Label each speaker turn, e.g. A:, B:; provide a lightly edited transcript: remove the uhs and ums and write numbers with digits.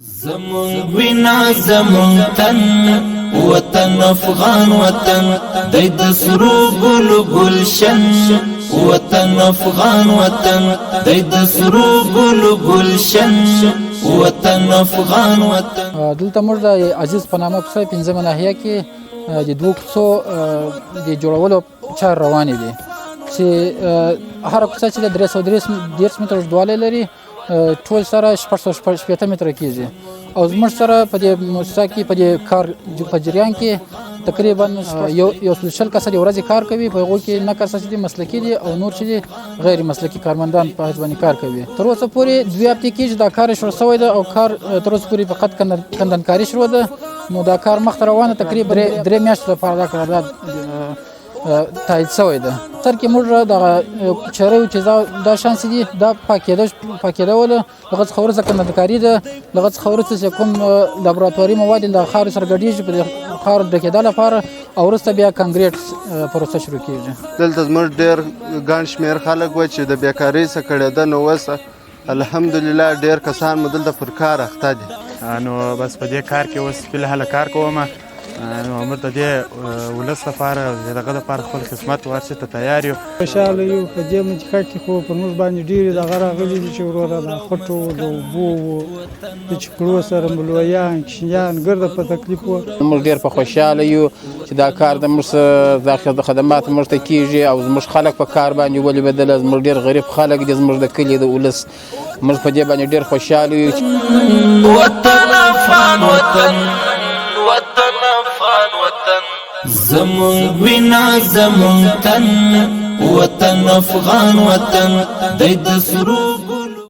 A: زمون وینا زمون تن وطن افغان وطن د سرو ګل گلشن وطن افغان وطن د سرو ګل گلشن وطن افغان وطن.
B: دلته موږ د عزیز په نامه کوڅه پنځمه ناحیه کې د دوه کوڅو د جوړولو چار روانې دي چې هر کوڅه چې د 330 متره اوږدوالی لري ټول سره 680 متره کېږي او زموږ سره په دې موسسه کې په دې کار په جریان کې تقریبا یو شل کسه د ورځې کار کوي، په هغو کې 9 کسه چې دي مسلکي دي او نور چې دي غیر مسلکي کارمندان په حیث باندې کار کوي. تر اوسه پورې 2 هفتې کېږي دا کار شروع شوی ده او کار تر اوسه پورې فقط کندنکاري شروع ده. نو دا کار مخته روانه تقریبا 3 میاشتې لپاره دا قرارداد تایید شوی ده. تر کې موږ د چرې چې دا شانس دي دا پاکېدل لغه څخه ورسره کندنکاري ده، لغه څخه ورسره کوم لابراتواري مواد د خاورې سره ګډېږي په خاور ډکېدا لپاره او وروسته بیا کانکریټ پروسه شروع کېږي.
C: دلته زموږ ډېر ګڼ شمېر خلک و چې د بیکارۍ څخه کړېده، نو اوس الحمدلله ډېر کسان مو دلته پر کار اخته دي.
D: نو بس په دې کار کې اوس فلحال کار کوم، نو موږ د دې ولس لپاره دغه لپاره خپل خدمت ورسې ته تیار یو.
E: خوشحاله یو. په دې منطقه کې خو پر موږ باندې ډېرې دغه راغلي دي چې وروره د خټو د اوبو د چکړو سره ملویان کشیان ګرده په تکلیف وو.
F: موږ ډېر په خوشحاله یو چې دا کار د موږ د خدمات موږ ته کېږي او زموږ خلک په کار باندې ولې بدله. زموږ ډېر غریب خلک دي، زموږ د کلي د ولس، موږ په دې باندې ډېر خوشحاله یو.
A: وطن افغان وطن وطن افغان وطن زمون وینا زمون تن وطن افغان وطن د سرو